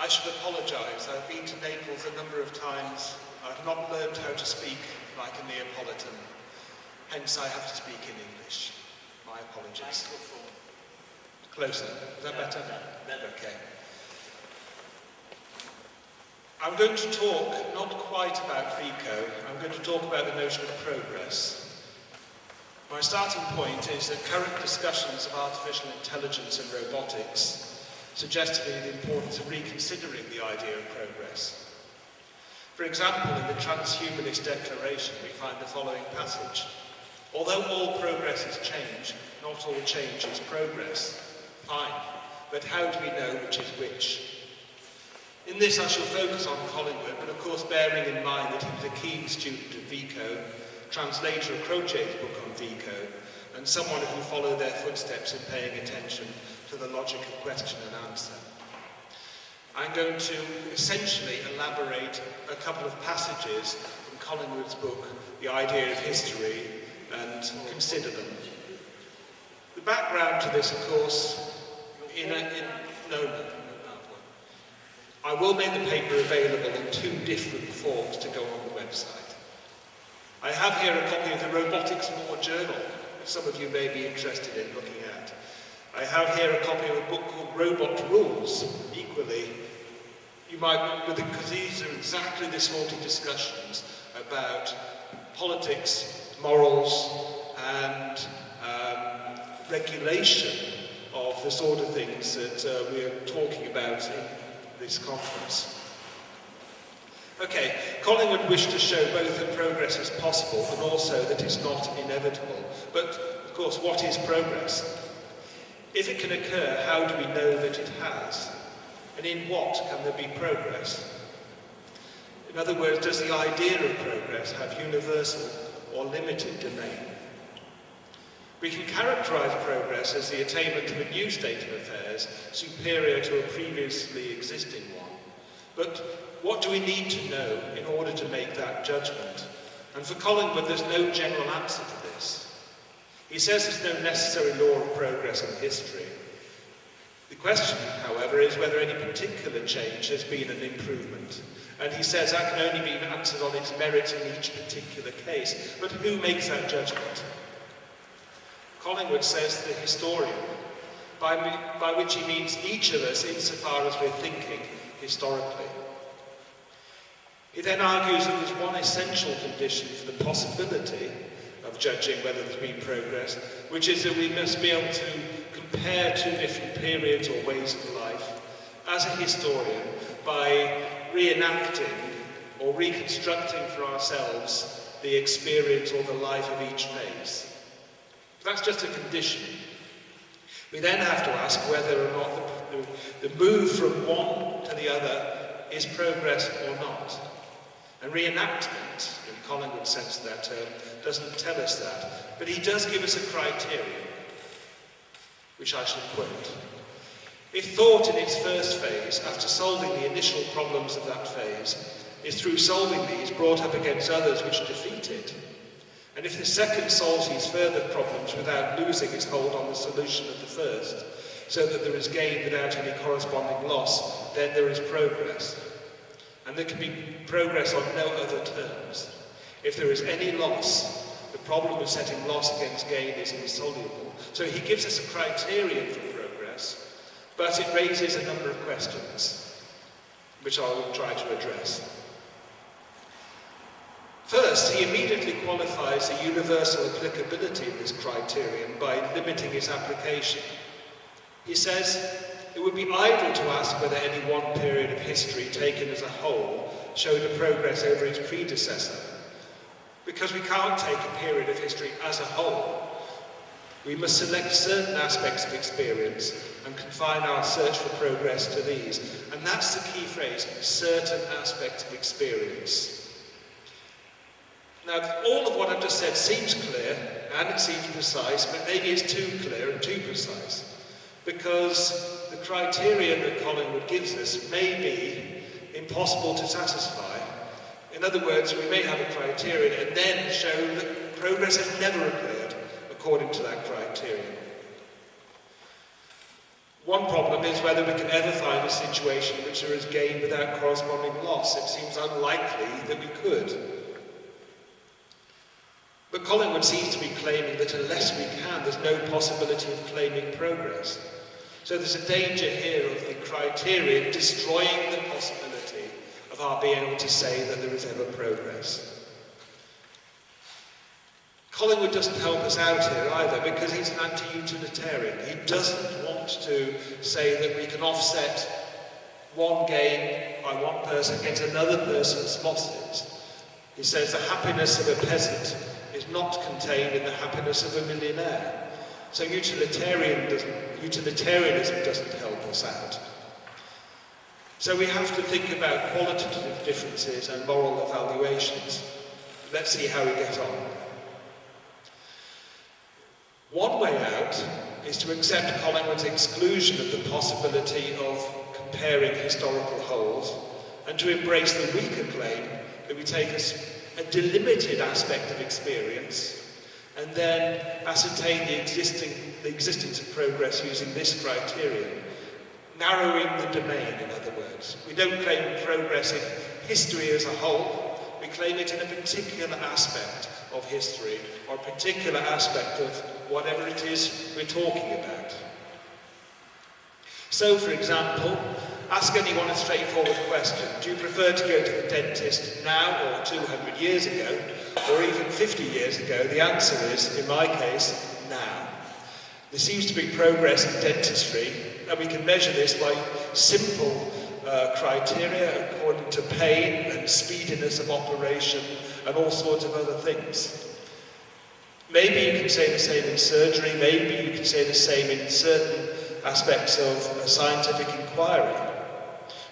I should apologise. I've been to Naples a number of times. I've not learned how to speak like a Neapolitan. Hence, I have to speak in English. My apologies. Closer. Is that better? Better. Okay. I'm going to talk not quite about Vico. I'm going to talk about the notion of progress. My starting point is that current discussions of artificial intelligence and robotics suggest to me the importance of reconsidering the idea of progress. For example, in the Transhumanist Declaration, we find the following passage. Although all progress is change, not all change is progress. Fine, but how do we know which is which? In this I shall focus on Collingwood, but of course bearing in mind that he was a keen student of Vico, translator of Croce's book on Vico, and someone who followed their footsteps in paying attention to the logic of question and answer. I'm going to essentially elaborate a couple of passages from Collingwood's book, The Idea of History, and consider them. The background to this, of course, I will make the paper available in 2 different forms to go on the website. I have here a copy of the Robotics Law Journal, which some of you may be interested in looking at. I have here a copy of a book called Robot Rules, equally. You might, because these are exactly the sort of discussions about politics, morals, and regulation of the sort of things that we are talking about in this conference. Okay, Collingwood wished to show both that progress is possible and also that it's not inevitable. But, of course, what is progress? If it can occur, how do we know that it has? And in what can there be progress? In other words, does the idea of progress have universal or limited domain? We can characterize progress as the attainment of a new state of affairs superior to a previously existing one. But what do we need to know in order to make that judgment? And for Collingwood, there's no general answer to this. He says there's no necessary law of progress in history. The question, however, is whether any particular change has been an improvement. And he says that can only be answered on its merits in each particular case. But who makes that judgment? Collingwood says the historian, by which he means each of us insofar as we're thinking historically. He then argues that there's one essential condition for the possibility of judging whether there's been progress, which is that we must be able to compare 2 different periods or ways of life as a historian by reenacting or reconstructing for ourselves the experience or the life of each phase. That's just a condition. We then have to ask whether or not the move from one to the other is progress or not. And reenactment, in Collingwood's sense of that term, doesn't tell us that. But he does give us a criterion, which I shall quote. If thought in its first phase, after solving the initial problems of that phase, is through solving these brought up against others which defeat it, and if the second solves these further problems without losing its hold on the solution of the first, so that there is gain without any corresponding loss, then there is progress. And there can be progress on no other terms. If there is any loss, the problem of setting loss against gain is insoluble. So he gives us a criterion for progress, but it raises a number of questions, which I will try to address. First, he immediately qualifies the universal applicability of this criterion by limiting its application. He says, it would be idle to ask whether any one period of history taken as a whole showed a progress over its predecessor, because we can't take a period of history as a whole. We must select certain aspects of experience and confine our search for progress to these. And that's the key phrase, certain aspects of experience. Now, all of what I've just said seems clear, and it seems precise, but maybe it's too clear and too precise, because the criterion that Collingwood gives us may be impossible to satisfy. In other words, we may have a criterion and then show that progress has never occurred according to that criterion. One problem is whether we can ever find a situation in which there is gain without corresponding loss. It seems unlikely that we could. But Collingwood seems to be claiming that unless we can, there's no possibility of claiming progress. So there's a danger here of the criterion destroying the possibility of our being able to say that there is ever progress. Collingwood doesn't help us out here either, because he's an anti-utilitarian. He doesn't want to say that we can offset one gain by one person against another person's losses. He says the happiness of a peasant is not contained in the happiness of a millionaire. So utilitarianism doesn't help us out. So we have to think about qualitative differences and moral evaluations. Let's see how we get on. One way out is to accept Collingwood's exclusion of the possibility of comparing historical wholes and to embrace the weaker claim that we take a delimited aspect of experience and then ascertain the existence of progress using this criterion, narrowing the domain, in other words. We don't claim progress in history as a whole, we claim it in a particular aspect of history, or a particular aspect of whatever it is we're talking about. So, for example, ask anyone a straightforward question. Do you prefer to go to the dentist now or 200 years ago, or even 50 years ago? The answer is, in my case, now. There seems to be progress in dentistry, and we can measure this by simple criteria according to pain and speediness of operation and all sorts of other things. Maybe you can say the same in surgery, maybe you can say the same in certain aspects of scientific inquiry.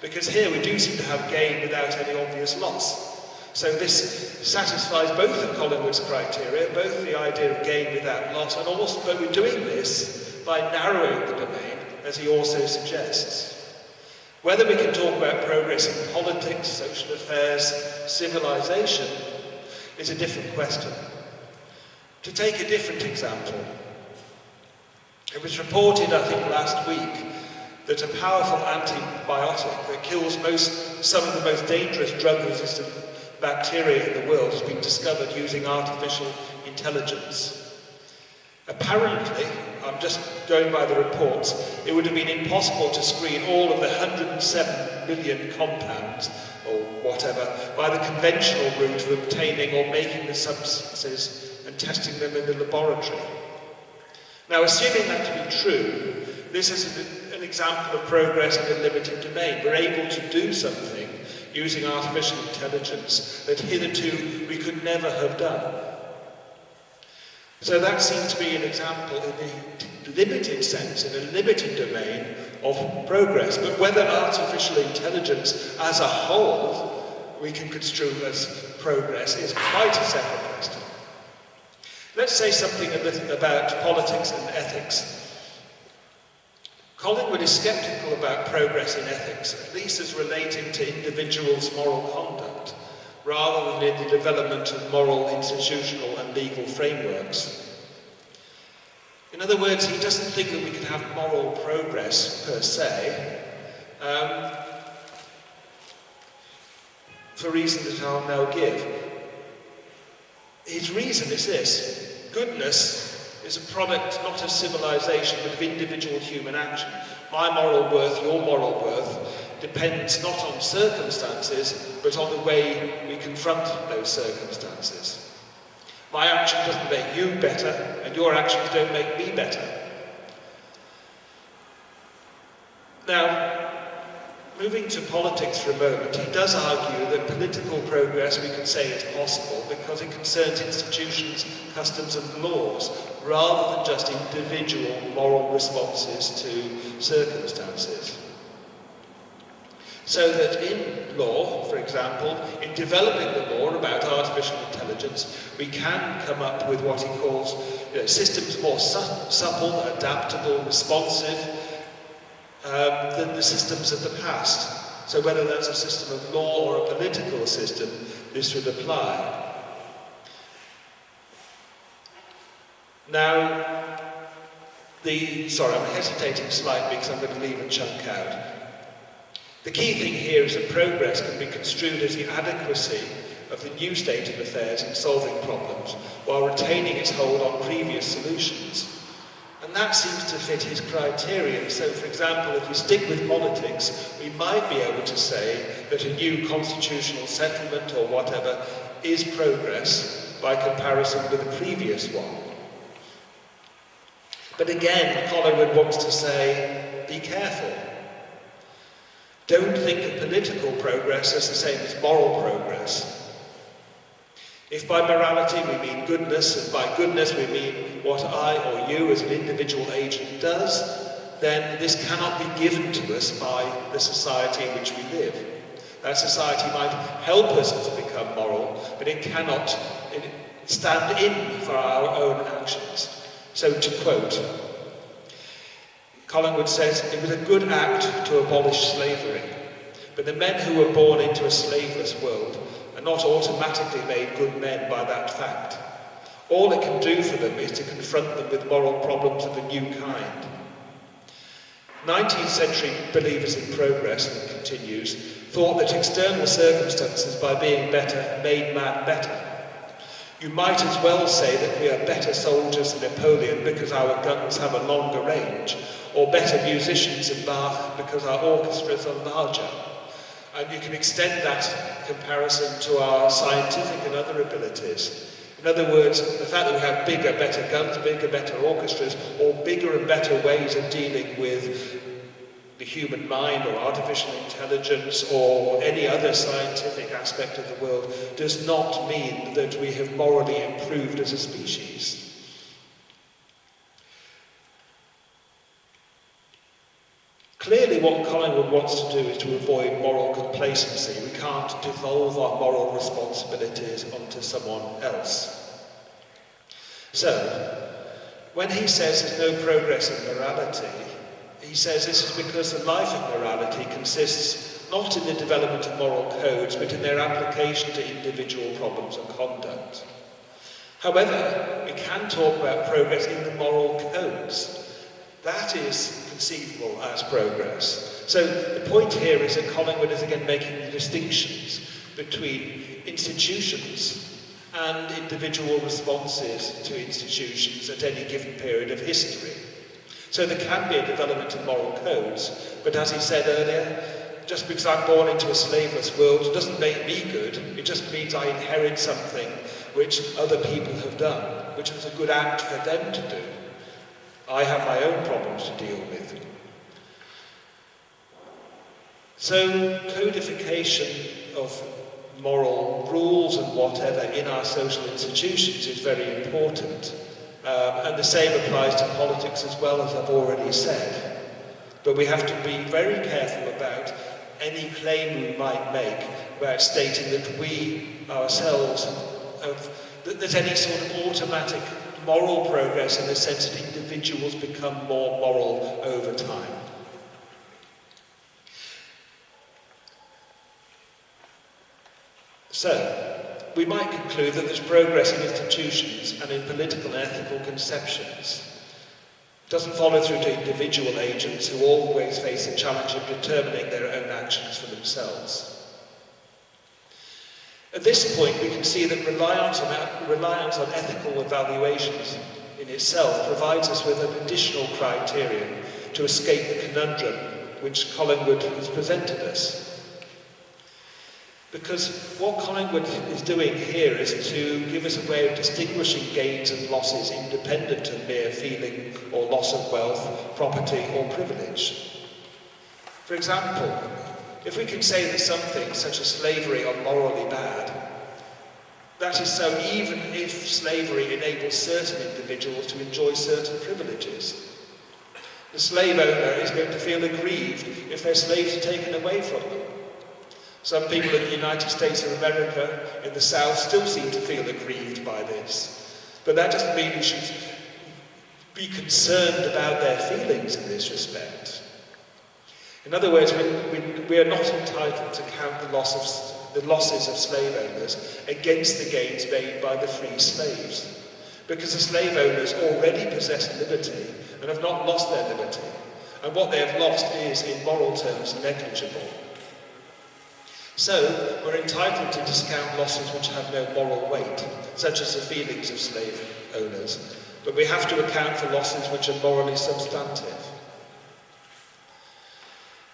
Because here we do seem to have gain without any obvious loss. So this satisfies both of Collingwood's criteria, both the idea of gain without loss, and also, but we're doing this by narrowing the domain, as he also suggests. Whether we can talk about progress in politics, social affairs, civilization, is a different question. To take a different example, it was reported, I think last week, that a powerful antibiotic that kills some of the most dangerous drug-resistant bacteria in the world has been discovered using artificial intelligence. Apparently, I'm just going by the reports, it would have been impossible to screen all of the 107 million compounds, or whatever, by the conventional route of obtaining or making the substances and testing them in the laboratory. Now, assuming that to be true, this is an example of progress in a limited domain. We're able to do something using artificial intelligence that hitherto we could never have done. So that seems to be an example in a limited sense, in a limited domain of progress. But whether artificial intelligence as a whole we can construe as progress is quite a separate question. Let's say something a little about politics and ethics. Collingwood is sceptical about progress in ethics, at least as relating to individuals' moral conduct, rather than in the development of moral, institutional and legal frameworks. In other words, he doesn't think that we can have moral progress per se, for reasons that I'll now give. His reason is this: goodness is a product not of civilization but of individual human action. My moral worth, your moral worth, depends not on circumstances but on the way we confront those circumstances. My action doesn't make you better and your actions don't make me better. Now, moving to politics for a moment, he does argue that political progress, we can say, is possible because it concerns institutions, customs and laws, rather than just individual moral responses to circumstances. So that in law, for example, in developing the law about artificial intelligence, we can come up with what he calls systems more supple, adaptable, responsive, than the systems of the past. So whether that's a system of law or a political system, this would apply. Now, Sorry, I'm hesitating slightly because I'm going to leave a chunk out. The key thing here is that progress can be construed as the adequacy of the new state of affairs in solving problems while retaining its hold on previous solutions. And that seems to fit his criterion. So, for example, if we stick with politics, we might be able to say that a new constitutional settlement or whatever is progress by comparison with the previous one. But again, Collingwood wants to say, be careful. Don't think of political progress as the same as moral progress. If by morality we mean goodness, and by goodness we mean what I or you as an individual agent does, then this cannot be given to us by the society in which we live. That society might help us to become moral, but it cannot stand in for our own actions. So to quote, Collingwood says, "It was a good act to abolish slavery, but the men who were born into a slaveless world are not automatically made good men by that fact. All it can do for them is to confront them with moral problems of a new kind." 19th century believers in progress, and it continues, thought that external circumstances, by being better, made man better. You might as well say that we are better soldiers than Napoleon because our guns have a longer range, or better musicians than Bach because our orchestras are larger. And you can extend that comparison to our scientific and other abilities. In other words, the fact that we have bigger, better guns, bigger, better orchestras, or bigger and better ways of dealing with the human mind or artificial intelligence or any other scientific aspect of the world does not mean that we have morally improved as a species. Clearly what Collingwood wants to do is to avoid moral complacency. We can't devolve our moral responsibilities onto someone else. So, when he says there's no progress in morality, he says this is because the life of morality consists not in the development of moral codes, but in their application to individual problems and conduct. However, we can talk about progress in the moral codes. That is conceivable as progress. So the point here is that Collingwood is again making the distinctions between institutions and individual responses to institutions at any given period of history. So there can be a development of moral codes, but as he said earlier, just because I'm born into a slaveless world, it doesn't make me good, it just means I inherit something which other people have done, which is a good act for them to do. I have my own problems to deal with. So codification of moral rules and whatever in our social institutions is very important. And the same applies to politics as well, as I've already said. But we have to be very careful about any claim we might make about stating that we ourselves there's any sort of automatic moral progress in the sense that individuals become more moral over time. So, we might conclude that there's progress in institutions and in political and ethical conceptions. It doesn't follow through to individual agents who always face the challenge of determining their own actions for themselves. At this point, we can see that reliance on ethical evaluations in itself provides us with an additional criterion to escape the conundrum which Collingwood has presented us. Because what Collingwood is doing here is to give us a way of distinguishing gains and losses independent of mere feeling or loss of wealth, property or privilege. For example, if we can say that something such as slavery are morally bad, that is so even if slavery enables certain individuals to enjoy certain privileges. The slave owner is going to feel aggrieved if their slaves are taken away from them. Some people in the United States of America, in the South, still seem to feel aggrieved by this. But that doesn't mean we should be concerned about their feelings in this respect. In other words, we are not entitled to count the losses of slave owners against the gains made by the free slaves, because the slave owners already possessed liberty and have not lost their liberty, and what they have lost is, in moral terms, negligible. So, we're entitled to discount losses which have no moral weight, such as the feelings of slave owners, but we have to account for losses which are morally substantive.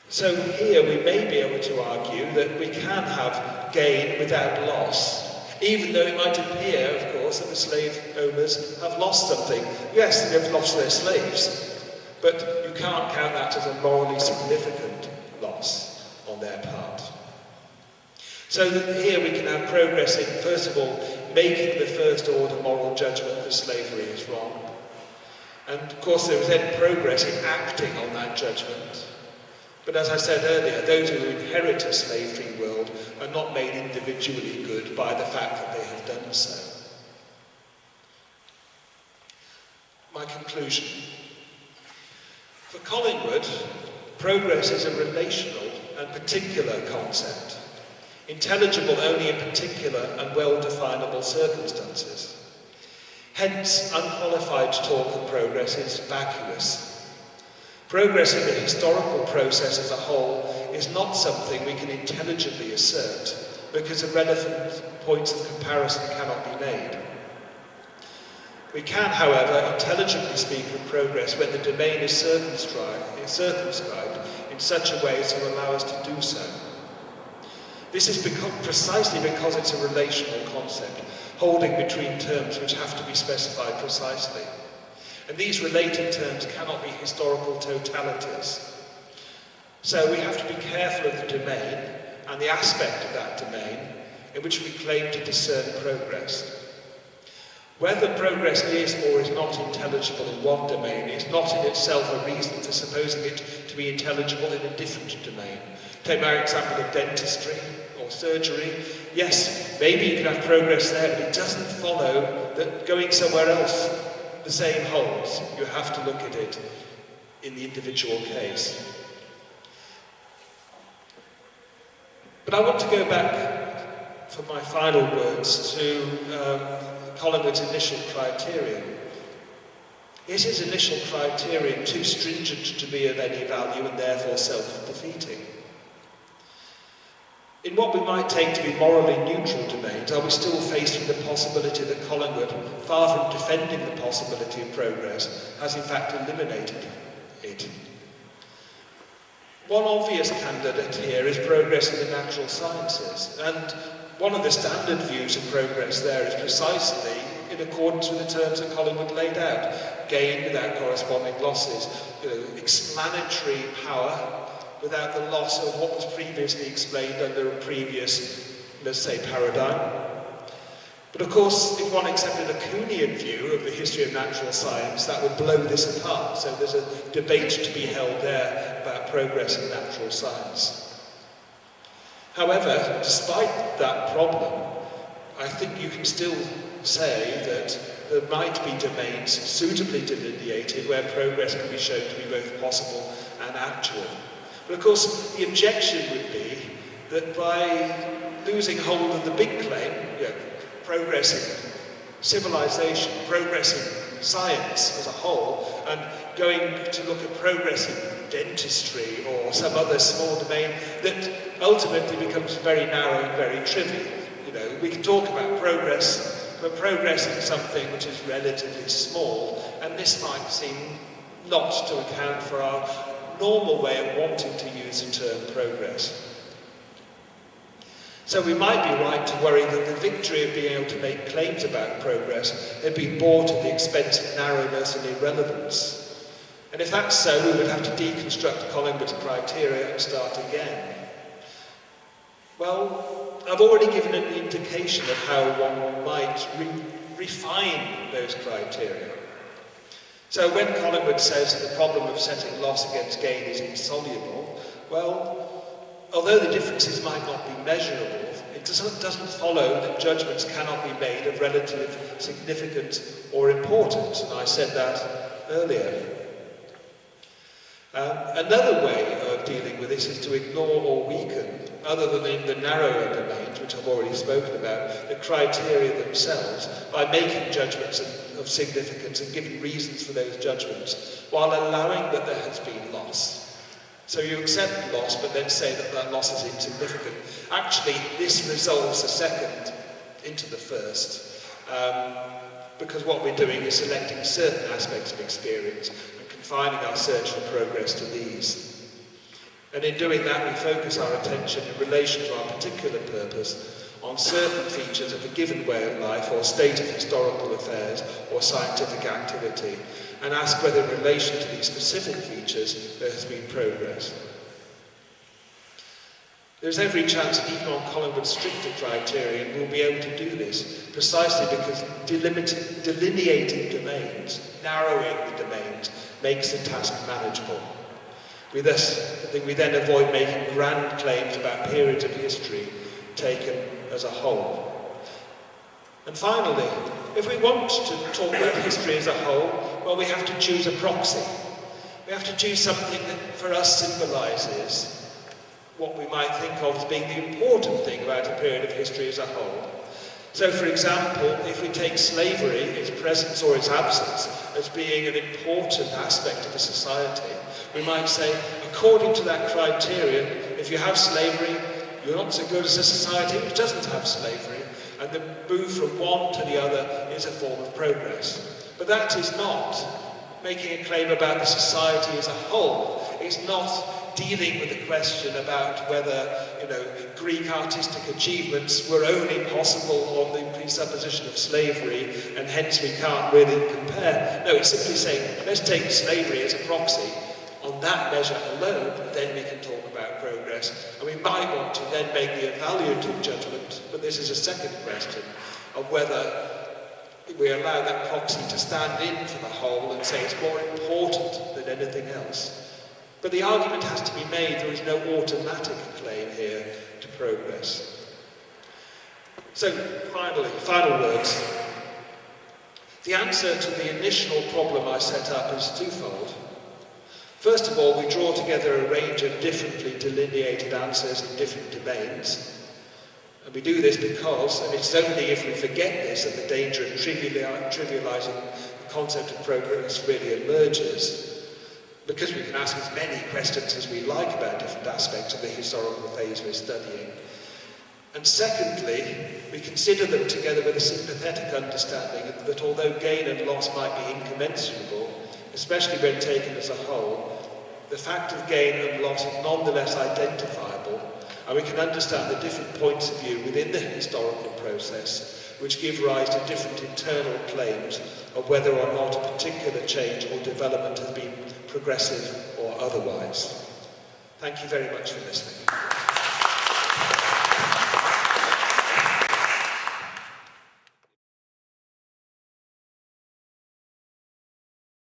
So here we may be able to argue that we can have gain without loss, even though it might appear, of course, that the slave owners have lost something. Yes, they've lost their slaves, but you can't count that as a morally significant loss on their part. So that here we can have progress in, first of all, making the first order moral judgment that slavery is wrong. And of course there is then progress in acting on that judgment. But as I said earlier, those who inherit a slave-free world are not made individually good by the fact that they have done so. My conclusion. For Collingwood, progress is a relational and particular concept, intelligible only in particular and well-definable circumstances. Hence, unqualified talk of progress is vacuous. Progress in the historical process as a whole is not something we can intelligibly assert because the relevant points of comparison cannot be made. We can, however, intelligibly speak of progress when the domain is circumscribed in such a way as to allow us to do so. This is precisely because it's a relational concept, holding between terms which have to be specified precisely. And these related terms cannot be historical totalities. So we have to be careful of the domain and the aspect of that domain in which we claim to discern progress. Whether progress is or is not intelligible in one domain is not in itself a reason for supposing it to be intelligible in a different domain. Take my example of dentistry or surgery. Yes, maybe you can have progress there, but it doesn't follow that going somewhere else the same holds. You have to look at it in the individual case. But I want to go back for my final words to Collingwood's initial criterion. Is his initial criterion too stringent to be of any value and therefore self-defeating? In what we might take to be morally neutral domains, are we still faced with the possibility that Collingwood, far from defending the possibility of progress, has in fact eliminated it? One obvious candidate here is progress in the natural sciences, and one of the standard views of progress there is precisely in accordance with the terms that Collingwood laid out: gain without corresponding losses, explanatory power without the loss of what was previously explained under a previous, let's say, paradigm. But of course, if one accepted a Kuhnian view of the history of natural science, that would blow this apart. So there's a debate to be held there about progress in natural science. However, despite that problem, I think you can still say that there might be domains suitably delineated where progress can be shown to be both possible and actual. But of course, the objection would be that by losing hold of the big claim, progress in civilization, progress in science as a whole, and going to look at progress in dentistry or some other small domain that ultimately becomes very narrow and very trivial. We can talk about progress, but progress in something which is relatively small, and this might seem not to account for our normal way of wanting to use the term progress. So we might be right to worry that the victory of being able to make claims about progress had been bought at the expense of narrowness and irrelevance. And if that's so, we would have to deconstruct Collingwood's criteria and start again. Well, I've already given an indication of how one might refine those criteria. So when Collingwood says that the problem of setting loss against gain is insoluble, well, although the differences might not be measurable, it doesn't follow that judgments cannot be made of relative significance or importance, and I said that earlier. Another way of dealing with this is to ignore or weaken other than in the narrower domains, which I've already spoken about, the criteria themselves by making judgments of significance and giving reasons for those judgments, while allowing that there has been loss. So you accept loss, but then say that that loss is insignificant. Actually, this resolves the second into the first, because what we're doing is selecting certain aspects of experience and confining our search for progress to these. And in doing that, we focus our attention in relation to our particular purpose on certain features of a given way of life or state of historical affairs or scientific activity, and ask whether in relation to these specific features there has been progress. There's every chance that even on Collingwood's stricter criterion we'll be able to do this, precisely because delineating domains, narrowing the domains, makes the task manageable. We then avoid making grand claims about periods of history taken as a whole. And finally, if we want to talk about history as a whole, well, we have to choose a proxy. We have to choose something that for us symbolises what we might think of as being the important thing about a period of history as a whole. So, for example, if we take slavery, its presence or its absence, as being an important aspect of a society, we might say, according to that criterion, if you have slavery, you're not so good as a society which doesn't have slavery, and the move from one to the other is a form of progress. But that is not making a claim about the society as a whole. It's not dealing with the question about whether, Greek artistic achievements were only possible on the presupposition of slavery, and hence we can't really compare. No, it's simply saying, let's take slavery as a proxy. On that measure alone, then we can talk about progress. And we might want to then make the evaluative judgment, but this is a second question, of whether we allow that proxy to stand in for the whole and say it's more important than anything else. But the argument has to be made, there is no automatic claim here to progress. So, final words. The answer to the initial problem I set up is twofold. First of all, we draw together a range of differently delineated answers in different domains. And we do this because, and it's only if we forget this that the danger of trivializing the concept of progress really emerges, because we can ask as many questions as we like about different aspects of the historical phase we're studying. And secondly, we consider them together with a sympathetic understanding that although gain and loss might be incommensurable, especially when taken as a whole, the fact of gain and loss is nonetheless identifiable, and we can understand the different points of view within the historical process which give rise to different internal claims of whether or not a particular change or development has been progressive or otherwise. Thank you very much for listening.